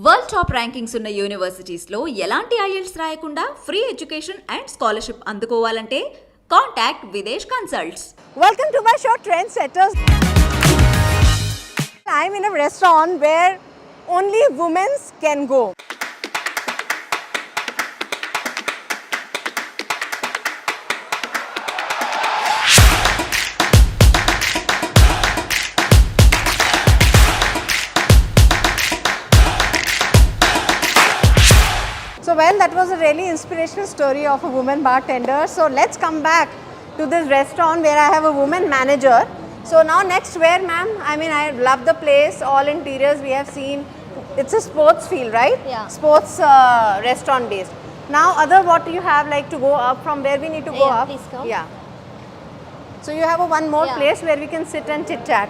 World top rankings ఉన్న యూనివర్సిటీస్లో ఎలాంటి IELTS రాయకుండా ఫ్రీ ఎడ్యుకేషన్ అండ్ స్కాలర్షిప్ అందుకోవాలంటే contact Videsh consults. Welcome to my show Trendsetters. I'm in a restaurant where only women can go. So well, that was a really inspirational story of a woman bartender. So let's come back to this restaurant where I have a woman manager. So now next where, ma'am? I mean, I love the place, all interiors we have seen. It's a sports field, right? Yeah. Sports restaurant based. Now other what do you have like to go up, from where we need to go Yeah, up? please come. Yeah. So you have a one more Yeah. place where we can sit and chit chat.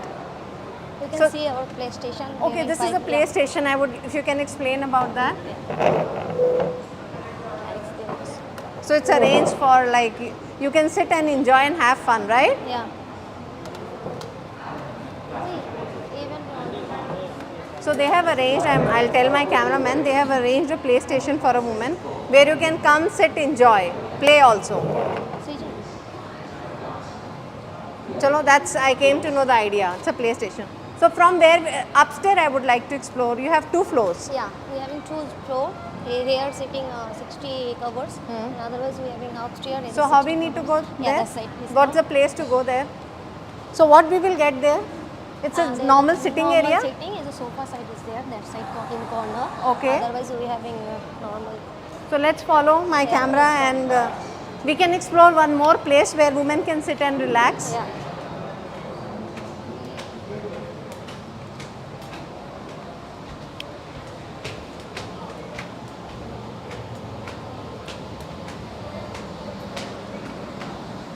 You can So- see our PlayStation. We Okay, have this is a five- PlayStation. I would, if you can explain about that. So it's arranged for like you can sit and enjoy and have fun, right? Yeah. See, even So they have arranged, I'll tell my cameraman, they have arranged a PlayStation for a woman where you can come, sit, enjoy, play also. see, Chalo, that's, I came to know the idea. It's a PlayStation. So from there, upstairs I would like to explore. You have 2 floors. yeah, we having 2 floor. Here sitting 60 covers. And otherwise we having upstairs. is So how 60 we need to go Yeah, there? that side, please What's the place to go there? So what we will get there? It's a there normal is sitting normal area? Sitting is a sofa side is there. That side in corner. Okay. Otherwise we having normal. So let's follow my camera and we can explore one more place where women can sit and relax. Yeah.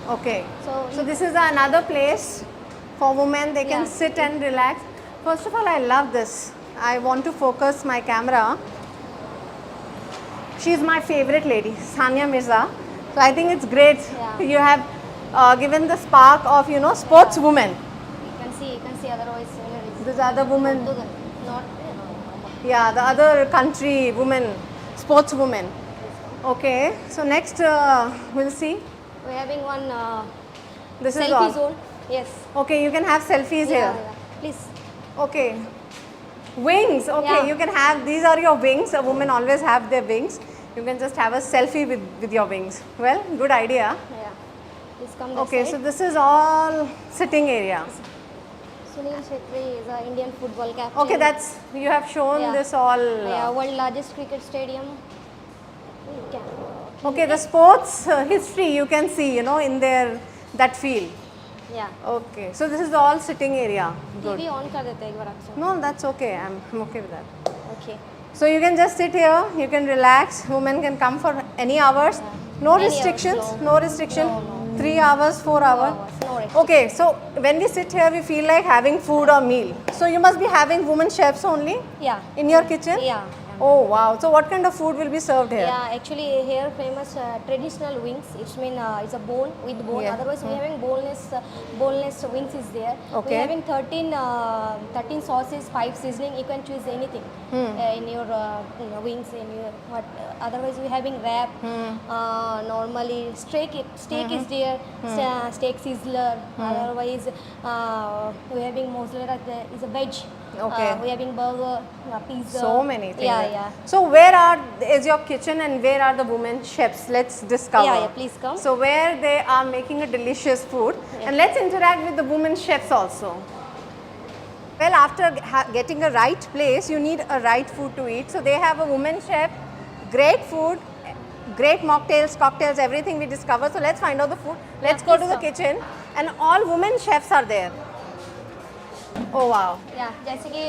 Okay. So So this is another place for women. They can Yeah. sit and relax. First of all, I love this. I want to focus my camera. She's my favorite lady, Sania Mirza. So I think it's great. Yeah. You have given the spark of sportswoman. you can see. Otherwise there is This other woman, not. yeah, the other country woman, sportswoman. Okay. So next we'll see. We having one This is selfie all. zone. Yes. Okay, you can have selfies here. Yeah. Please. Okay. Wings. Okay, Yeah. you can have, these are your wings. A woman always have their wings. You can just have a selfie with your wings. Well, good idea. Yeah. Please come this Okay, side. so this is all sitting area. Sunil Shetty is an Indian football captain. Okay, that's, you have shown Yeah. this all. Yeah, world largest cricket stadium. Yeah. Okay, the sports history you can see, in their, that field. Yeah. Okay, so this is all sitting area. Good. TV on कर देते हैं एक बार अक्सर. No, that's okay. I'm okay with that. Okay. So you can just sit here, you can relax. Women can come for any hours. No Any hours, restrictions, no. no restriction. No. 3 hours, 4 hours. No restriction. Okay, so when we sit here, we feel like having food or meal. So you must be having women chefs only Yeah. in your kitchen? Yeah. Oh wow. So what kind of food will be served here? Yeah, actually here famous traditional wings. It's mean it's a bone with bone. Yeah. Otherwise we having boneless wings is there. Okay. We having 13 sauces, 5 seasoning. You can choose anything in your wings. In your what? Otherwise we having wrap. Normally steak is there. Steak sizzler. Otherwise we having mozzarella is a veg. Okay. We having burger, pizza. So many things. Yeah. So is your kitchen and where are the women chefs? Let's discover. Yeah, please come. So where they are making a delicious food, and let's interact with the women chefs also. Well, after getting a right place, you need a right food to eat. So they have a woman chef, great food, great mocktails, cocktails, everything we discover. So let's find out the food. Let's go to please the kitchen, and all women chefs are there. Oh wow. Yeah, जैसे कि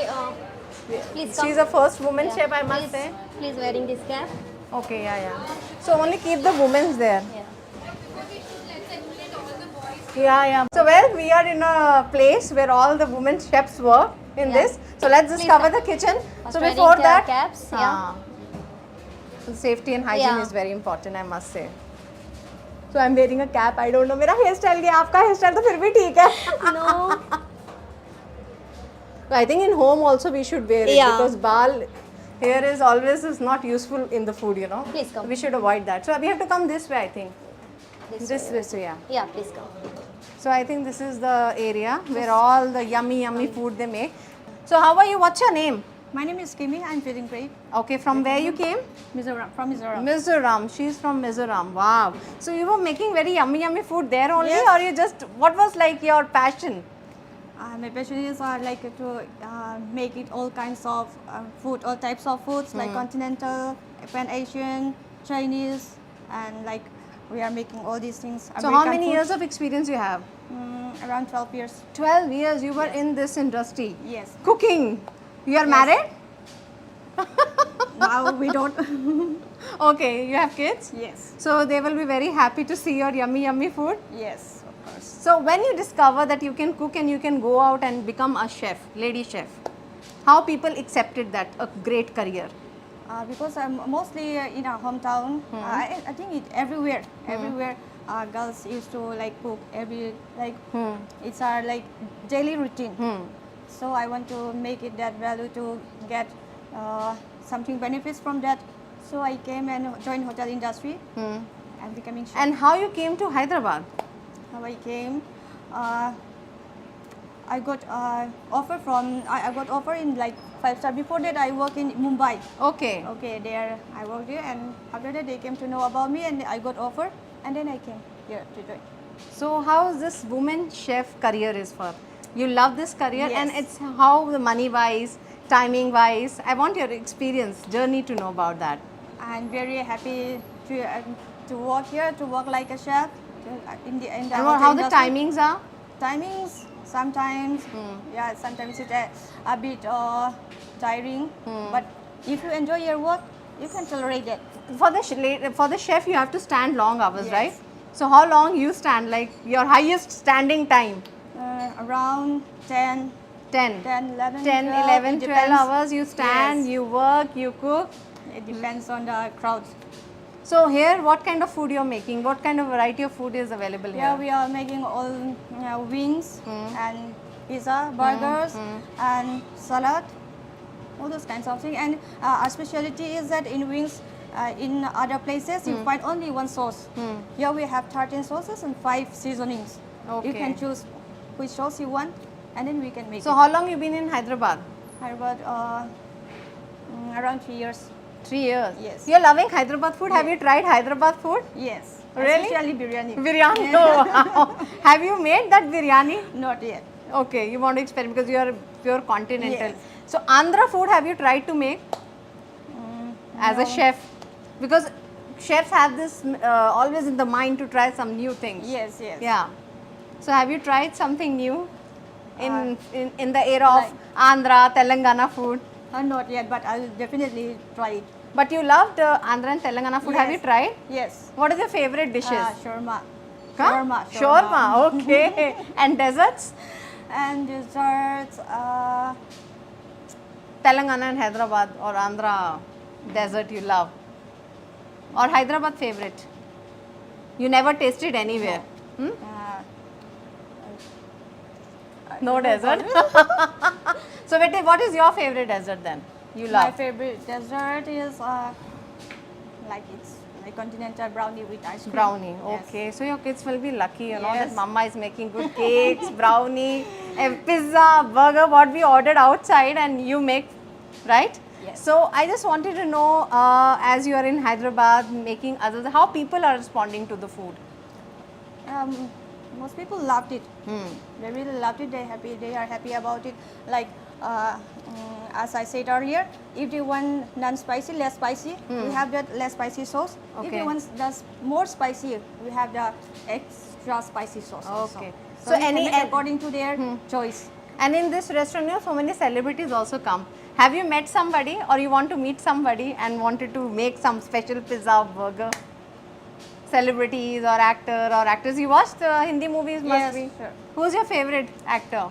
please come. She's the first woman Yeah. chef, I must please, say. Please wearing this cap. Okay, yeah. So only keep the women's there. Yeah. Yeah. So well, we are in a place where all the women chefs work in Yeah. this. So let's Please discover come. the kitchen. First So wearing before their that, caps, yeah. So safety and hygiene Yeah. is very important, I must say. So I'm wearing a cap. I don't know. मेरा hair style क्या? आपका hair style तो फिर भी ठीक है. No. I think in home also we should wear it Yeah. because baal here is always is not useful in the food, you know. Please come. We should avoid that. So we have to come this way, I think. This way, yeah. Yeah, please come. So I think this is the area where all the yummy food they make. So how are you? What's your name? My name is Kimi. I'm feeling great. Okay, from where you came? Mizoram, from Mizoram. Mizoram. She's from Mizoram. Wow. So you were making very yummy food there only, Yes. or you just, what was like your passion? My passion is like to make it all kinds of food, all types of foods like continental, Pan Asian, Chinese, and like we are making all these things. So how American many food. years of experience you have? Around 12 years. 12 years you were in this industry. Yes. Cooking. You are married? Now we don't. Okay, you have kids? Yes. So they will be very happy to see your yummy food. Yes, of course. So when you discover that you can cook and you can go out and become a chef, lady chef, how people accepted that, a great career? Because I'm mostly in our hometown. I think it everywhere. Everywhere, girls used to like cook every like. It's our like daily routine. So I want to make it that value to get something benefits from that. So I came and joined hotel industry and becoming chef. And how you came to Hyderabad? How I came, I got offer from I got offer in like 5-star. Before that, I worked in Mumbai. Okay. Okay, there I worked there, and after that they came to know about me, and I got offer, and then I came here to join. So how is this woman chef career is for? You love this career, and Yes. it's how the money wise, timing wise. I want your experience, journey to know about that. I'm very happy to work here, to work like a chef in the And hotel how the industry. timings are? Timings sometimes, yeah, sometimes it's a bit tiring, but if you enjoy your work, you can tolerate it. For the chef, you have to stand long hours, Yes. right? So how long you stand? Like your highest standing time? Around 10, 10. 10, 11, 10, 12, 11, it 12 depends. hours you stand, Yes. you work, you cook. It depends on the crowd. So here, what kind of food you're making? What kind of variety of food is available Yeah, here? we are making all wings and pizza, burgers, and salad, all those kinds of things. And our specialty is that in wings, in other places, you find only one sauce. Here we have 13 sauces and 5 seasonings. Okay. You can choose which sauce you want, and then we can make So it. how long you been in Hyderabad? About around 3 years. 3 years. Yes. You're loving Hyderabad food. Have you tried Hyderabad food? Yes. Really? Especially biryani. Biryani. Oh, wow. Have you made that biryani? Not yet. Okay, you want to experiment because you are pure continental. Yes. So Andhra food, have you tried to make as a chef? Because chefs have this always in the mind to try some new things. Yes, yes. Yeah. So have you tried something new in the era of like- Andhra, Telangana food? Not yet, but I'll definitely try it. But you loved Andhra and Telangana food. Have you Yes. tried? Yes. What is your favorite dishes? Shawarma. Huh? Shawarma. Shawarma. Okay. And desserts? And desserts. Telangana and Hyderabad or Andhra dessert you love? Or Hyderabad favorite? You never tasted anywhere? Hmm? No dessert? So Vete, what is your favorite dessert then? You My love? favorite dessert is like it's like continental brownie with ice cream. Brownie. Yes. Okay. So your kids will be lucky, you know, that Yes. mama is making good cakes, brownie, pizza, burger, what we ordered outside and you make, right? Yes. So I just wanted to know, as you are in Hyderabad making others, how people are responding to the food? Most people loved it. Hmm. They really loved it. They are happy about it. Like as I said earlier, if you want non-spicy, less spicy, we have that less spicy sauce. If Okay. you want more spicy, we have the extra spicy sauce. also. Okay. So, So we can any- make according to their choice. And in this restaurant, you know, so many celebrities also come. Have you met somebody or you want to meet somebody and wanted to make some special pizza or burger? Celebrities or actor or actors. You watched Hindi movies must Yes, be. sure. Who's your favorite actor?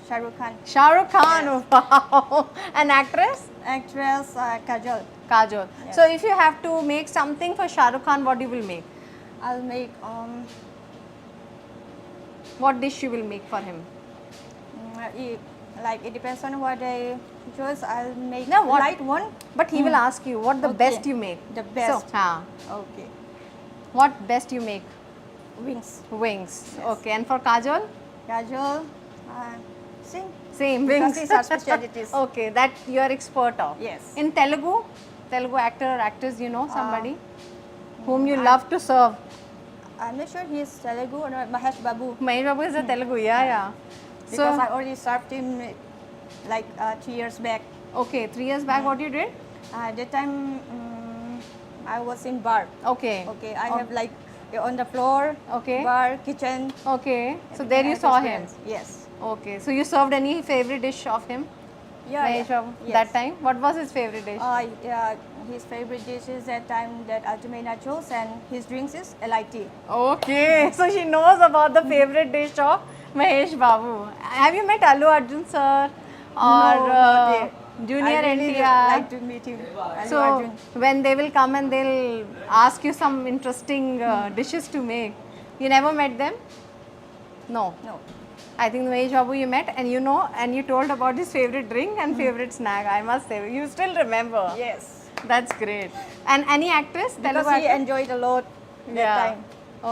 Shah Rukh Khan. Shah Rukh Khan. Wow. An actress? Actress Kajol. Kajol. Yes. So if you have to make something for Shah Rukh Khan, what you will make? I'll make What dish you will make for him? Like it depends on what I choose. I'll make No, what- light one. But he will ask you what the Okay. best you make. The best. So, Okay. what best you make? Wings. Wings. Yes. Okay. And for Kajol? Kajol. Sing. Same Because wings. these are specialties. Okay, that you are expert of. Yes. In Telugu actor or actress, you know somebody whom you love to serve. I'm not sure he's Telugu or not. Mahesh Babu. Mahesh Babu is a Telugu. Yeah. Because I So already served him like 3 years back. okay, 3 years back, what you did? At that time, I was in bar. Okay. Okay, I have like on the floor, Okay. bar, kitchen. Okay. So there I you have saw him. experience. Yes. Okay. So you served any favorite dish of him? Yeah. Mahesh Babu, Yes. that time? What was his favorite dish? Yeah, his favorite dish is that time that ultimate nachos and his drinks is LIT. Okay, so she knows about the favorite dish of Mahesh Babu. Have you met Allu Arjun sir or not yet. Junior I really NTR? like to meet him. Allu So Arjun. when they will come and they'll ask you some interesting dishes to make, you never met them? No. No. I think Mahesh Babu you met and you know and you told about his favorite drink and favorite snack. I must say, you still remember. Yes. That's great. And any actress? Because Telugu he actress? enjoyed a lot that Yeah. time.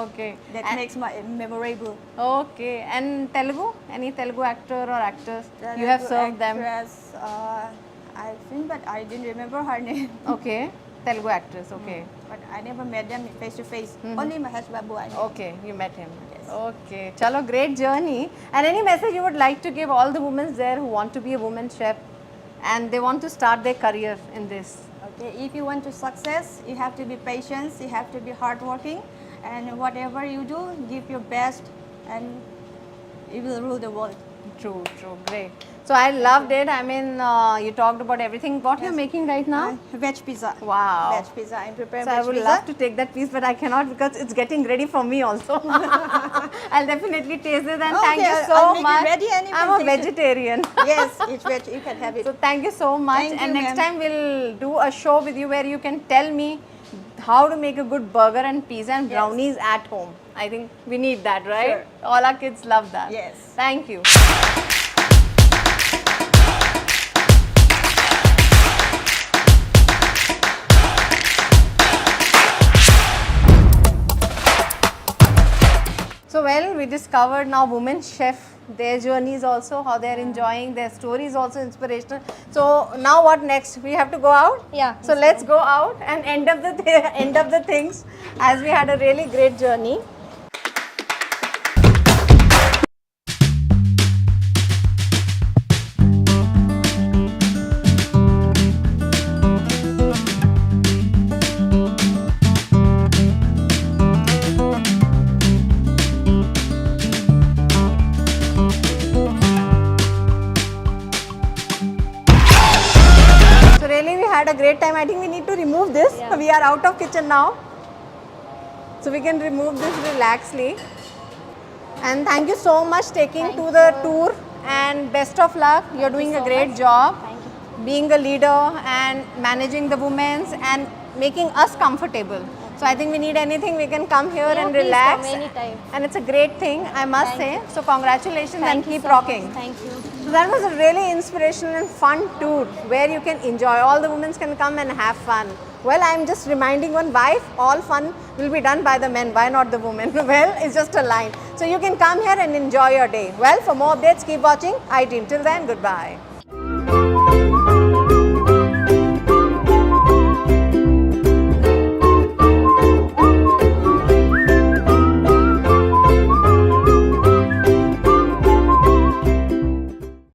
Okay. That And- makes my memorable. Okay. And Telugu? Any Telugu actor or actress? You have served them. actress, I think, but I didn't remember her name. Okay. Telugu actress. Okay. But I never met them face to face. Only Mahesh Babu I met. Okay. You met him. Yes. Okay. Chalo, great journey. And any message you would like to give all the women there who want to be a woman chef and they want to start their career in this? Okay, if you want to success, you have to be patient, you have to be hardworking, and whatever you do, give your best, and you will rule the world. True. Great. So I loved it. I mean, you talked about everything. What you're making right now? Veg pizza. Wow. Veg pizza. I'm preparing So I veg would pizza. love to take that piece, but I cannot because it's getting ready for me also. I'll definitely taste it and thank Okay, you I'll so make it much. ready and you I'm can a taste it. vegetarian. Yes, it's veg. You can have it. So thank you so much. Thank And you, next ma'am. time we'll do a show with you where you can tell me how to make a good burger and pizza and Yes. brownies at home. I think we need that, right? Sure. All our kids love that. Yes. Thank you. So well, we discovered now women chef, their journeys also, how they're enjoying, their stories also inspirational. So now what next? We have to go out? Yeah. So let's go out and end of the end of the things as we had a really great journey. So really we had a great time. I think we need to remove this. Yeah. We are out of kitchen now. So we can remove this relaxedly. And thank you so much taking Thank to the you. tour and best of luck. You're Thank you doing a so great much. job. Thank you. Being a leader and managing the women's and making us comfortable. So I think we need anything, we can come here Yeah, and please relax. come anytime. And it's a great thing, I must Thank say. So congratulations and Thank you keep so rocking. much. Thank you. So that was a really inspirational and fun tour where you can enjoy. All the women can come and have fun. Well, I'm just reminding one, why all fun will be done by the men, why not the women? Well, it's just a line. So you can come here and enjoy your day. Well, for more updates, keep watching iDream. Till then, goodbye.